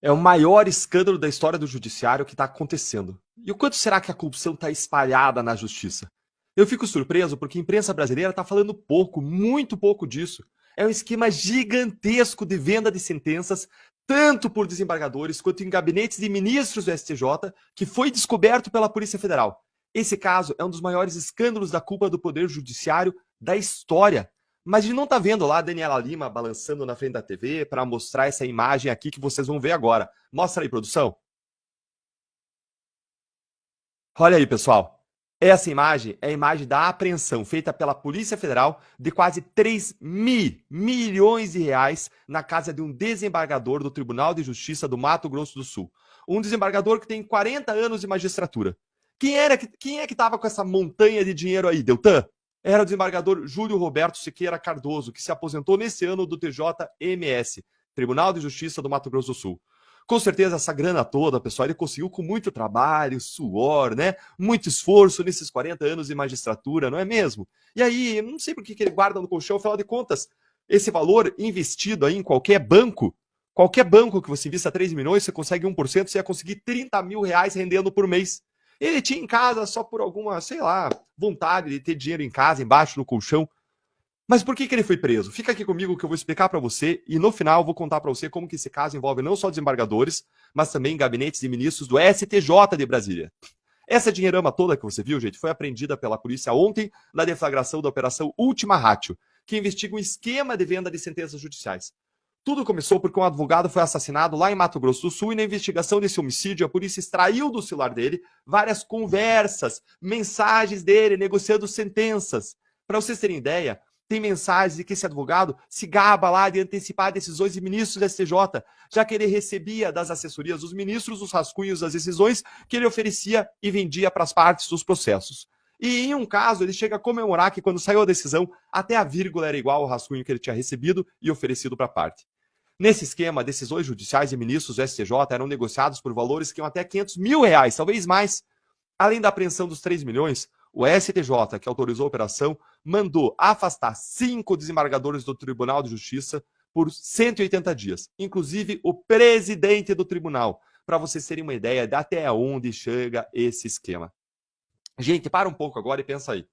É o maior escândalo da história do judiciário que está acontecendo. E o quanto será que a corrupção está espalhada na justiça? Eu fico surpreso porque a imprensa brasileira está falando pouco, muito pouco disso. É um esquema gigantesco de venda de sentenças, tanto por desembargadores quanto em gabinetes de ministros do STJ, que foi descoberto pela Polícia Federal. Esse caso é um dos maiores escândalos da culpa do Poder Judiciário da história. Mas a gente não tá vendo lá a Daniela Lima balançando na frente da TV para mostrar essa imagem aqui que vocês vão ver agora. Mostra aí, produção. Olha aí, pessoal. Essa imagem é a imagem da apreensão feita pela Polícia Federal de quase 3 milhões de reais na casa de um desembargador do Tribunal de Justiça do Mato Grosso do Sul. Um desembargador que tem 40 anos de magistratura. Quem é que estava com essa montanha de dinheiro aí, Deltan? Era o desembargador Júlio Roberto Siqueira Cardoso, que se aposentou nesse ano do TJMS, Tribunal de Justiça do Mato Grosso do Sul. Com certeza, essa grana toda, pessoal, ele conseguiu com muito trabalho, suor, né? Muito esforço nesses 40 anos de magistratura, não é mesmo? E aí, não sei por que ele guarda no colchão, afinal de contas, esse valor investido aí em qualquer banco que você invista 3 milhões, você consegue 1%, você ia conseguir 30 mil reais rendendo por mês. Ele tinha em casa só por alguma, sei lá, vontade de ter dinheiro em casa, embaixo do colchão. Mas por que ele foi preso? Fica aqui comigo que eu vou explicar para você e no final eu vou contar para você como que esse caso envolve não só desembargadores, mas também gabinetes de ministros do STJ de Brasília. Essa dinheirama toda que você viu, gente, foi apreendida pela polícia ontem na deflagração da Operação Última Ratio, que investiga um esquema de venda de sentenças judiciais. Tudo começou porque um advogado foi assassinado lá em Mato Grosso do Sul e na investigação desse homicídio a polícia extraiu do celular dele várias conversas, mensagens dele negociando sentenças. Para vocês terem ideia, tem mensagens de que esse advogado se gaba lá de antecipar decisões de ministros do STJ, já que ele recebia das assessorias dos ministros os rascunhos das decisões que ele oferecia e vendia para as partes dos processos. E em um caso, ele chega a comemorar que quando saiu a decisão, até a vírgula era igual ao rascunho que ele tinha recebido e oferecido para a parte. Nesse esquema, decisões judiciais e ministros do STJ eram negociados por valores que iam até 500 mil reais, talvez mais. Além da apreensão dos 3 milhões, o STJ, que autorizou a operação, mandou afastar 5 desembargadores do Tribunal de Justiça por 180 dias, inclusive o presidente do tribunal, para vocês terem uma ideia de até onde chega esse esquema. Gente, para um pouco agora e pensa aí.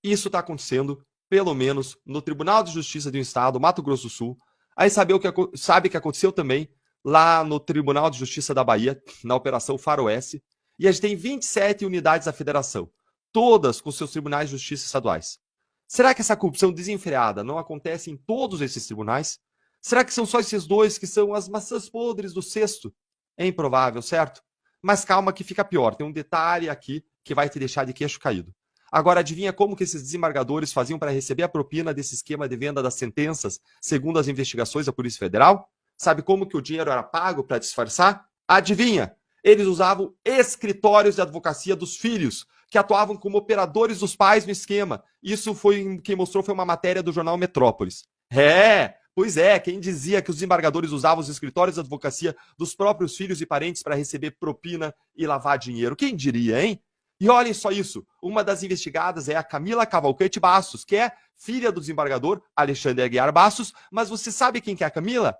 Isso está acontecendo, pelo menos, no Tribunal de Justiça do Estado, Mato Grosso do Sul. Aí sabe o que aconteceu também lá no Tribunal de Justiça da Bahia, na Operação Faroeste. E a gente tem 27 unidades da federação, todas com seus tribunais de justiça estaduais. Será que essa corrupção desenfreada não acontece em todos esses tribunais? Será que são só esses dois que são as maçãs podres do cesto? É improvável, certo? Mas calma que fica pior. Tem um detalhe aqui que vai te deixar de queixo caído. Agora, adivinha como que esses desembargadores faziam para receber a propina desse esquema de venda das sentenças, segundo as investigações da Polícia Federal? Sabe como que o dinheiro era pago para disfarçar? Adivinha? Eles usavam escritórios de advocacia dos filhos, que atuavam como operadores dos pais no esquema. Isso foi quem mostrou foi uma matéria do jornal Metrópolis. Pois é, quem dizia que os desembargadores usavam os escritórios de advocacia dos próprios filhos e parentes para receber propina e lavar dinheiro? Quem diria, hein? E olhem só isso, uma das investigadas é a Camila Cavalcante Bastos, que é filha do desembargador Alexandre Aguiar Bastos, mas você sabe quem que é a Camila?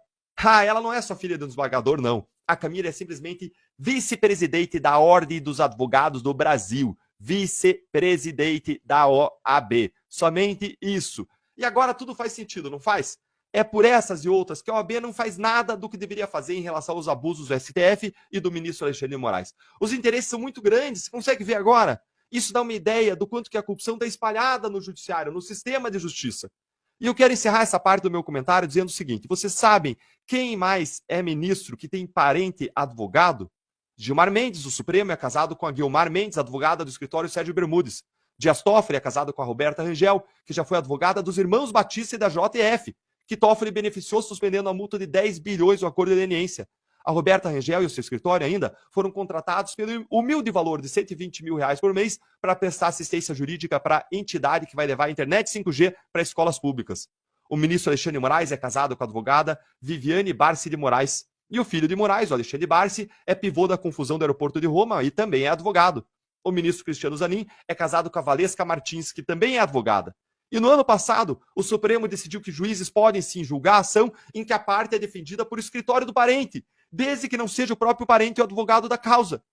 Ela não é só filha do desembargador, não. A Camila é simplesmente vice-presidente da Ordem dos Advogados do Brasil, vice-presidente da OAB. Somente isso. E agora tudo faz sentido, não faz? É por essas e outras que a OAB não faz nada do que deveria fazer em relação aos abusos do STF e do ministro Alexandre de Moraes. Os interesses são muito grandes, você consegue ver agora? Isso dá uma ideia do quanto que a corrupção está espalhada no judiciário, no sistema de justiça. E eu quero encerrar essa parte do meu comentário dizendo o seguinte: vocês sabem quem mais é ministro que tem parente advogado? Gilmar Mendes, do Supremo, é casado com a Guilmar Mendes, advogada do escritório Sérgio Bermudes. Dias Toffoli é casado com a Roberta Rangel, que já foi advogada dos irmãos Batista e da JF, que Toffoli beneficiou suspendendo a multa de 10 bilhões do acordo de leniência. A Roberta Rangel e o seu escritório ainda foram contratados pelo humilde valor de 120 mil reais por mês para prestar assistência jurídica para a entidade que vai levar a internet 5G para escolas públicas. O ministro Alexandre de Moraes é casado com a advogada Viviane Barsi de Moraes. E o filho de Moraes, o Alexandre Barsi, é pivô da confusão do aeroporto de Roma e também é advogado. O ministro Cristiano Zanin é casado com a Valesca Martins, que também é advogada. E no ano passado, o Supremo decidiu que juízes podem sim julgar a ação em que a parte é defendida por escritório do parente, desde que não seja o próprio parente ou advogado da causa.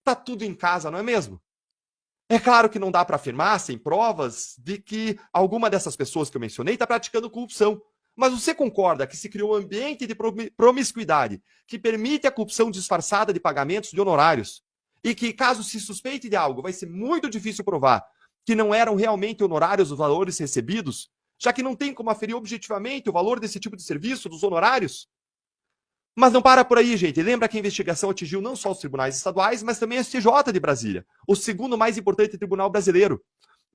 Tá tudo em casa, não é mesmo? É claro que não dá para afirmar, sem provas, de que alguma dessas pessoas que eu mencionei está praticando corrupção. Mas você concorda que se criou um ambiente de promiscuidade que permite a corrupção disfarçada de pagamentos de honorários e que, caso se suspeite de algo, vai ser muito difícil provar que não eram realmente honorários os valores recebidos, já que não tem como aferir objetivamente o valor desse tipo de serviço, dos honorários? Mas não para por aí, gente. Lembra que a investigação atingiu não só os tribunais estaduais, mas também o STJ de Brasília, o segundo mais importante tribunal brasileiro.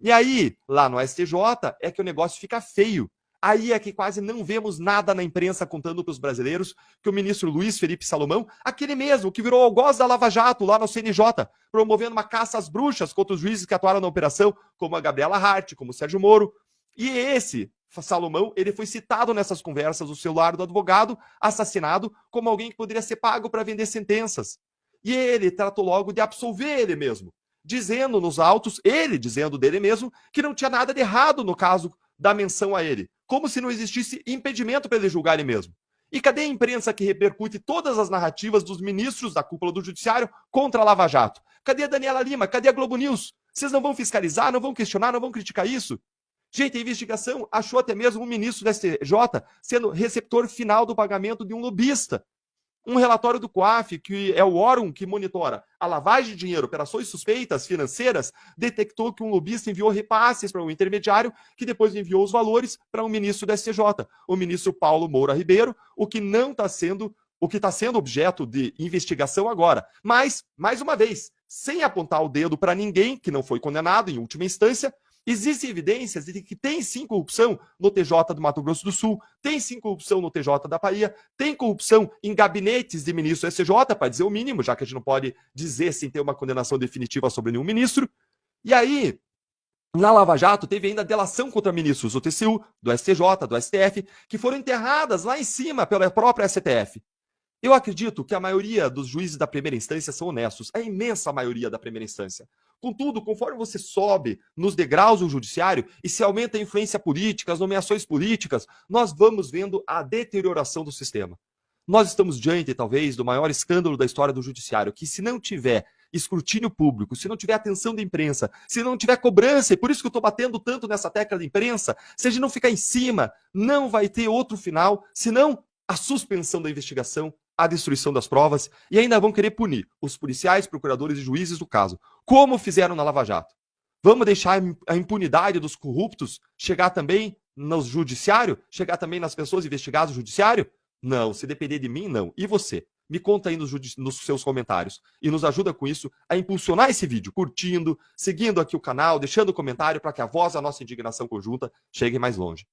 E aí, lá no STJ, é que o negócio fica feio. Aí é que quase não vemos nada na imprensa contando para os brasileiros que o ministro Luiz Felipe Salomão, aquele mesmo que virou algoz da Lava Jato lá no CNJ, promovendo uma caça às bruxas contra os juízes que atuaram na operação, como a Gabriela Hart, como o Sérgio Moro. E esse Salomão, ele foi citado nessas conversas do celular do advogado, assassinado, como alguém que poderia ser pago para vender sentenças. E ele tratou logo de absolver ele mesmo, dizendo nos autos, ele dizendo dele mesmo, que não tinha nada de errado no caso da menção a ele, como se não existisse impedimento para ele julgar ele mesmo. E cadê a imprensa que repercute todas as narrativas dos ministros da cúpula do judiciário contra a Lava Jato? Cadê a Daniela Lima? Cadê a Globo News? Vocês não vão fiscalizar, não vão questionar, não vão criticar isso? Gente, a investigação achou até mesmo um ministro da STJ sendo receptor final do pagamento de um lobista. Um relatório do COAF, que é o órgão que monitora a lavagem de dinheiro, operações suspeitas financeiras, detectou que um lobista enviou repasses para um intermediário, que depois enviou os valores para um ministro da STJ, o ministro Paulo Moura Ribeiro, o que está sendo objeto de investigação agora. Mas, mais uma vez, sem apontar o dedo para ninguém que não foi condenado em última instância, existem evidências de que tem sim corrupção no TJ do Mato Grosso do Sul, tem sim corrupção no TJ da Bahia, tem corrupção em gabinetes de ministro do STJ, para dizer o mínimo, já que a gente não pode dizer sem ter uma condenação definitiva sobre nenhum ministro. E aí, na Lava Jato, teve ainda delação contra ministros do TCU, do STJ, do STF, que foram enterradas lá em cima pela própria STF. Eu acredito que a maioria dos juízes da primeira instância são honestos, a imensa maioria da primeira instância. Contudo, conforme você sobe nos degraus do judiciário e se aumenta a influência política, as nomeações políticas, nós vamos vendo a deterioração do sistema. Nós estamos diante, talvez, do maior escândalo da história do judiciário, que se não tiver escrutínio público, se não tiver atenção da imprensa, se não tiver cobrança, e por isso que eu estou batendo tanto nessa tecla da imprensa, se a gente não ficar em cima, não vai ter outro final, senão a suspensão da investigação, a destruição das provas, e ainda vão querer punir os policiais, procuradores e juízes do caso, como fizeram na Lava Jato. Vamos deixar a impunidade dos corruptos chegar também no judiciário? Chegar também nas pessoas investigadas no judiciário? Não, se depender de mim, não. E você? Me conta aí nos seus comentários e nos ajuda com isso a impulsionar esse vídeo, curtindo, seguindo aqui o canal, deixando comentário para que a voz da nossa indignação conjunta chegue mais longe.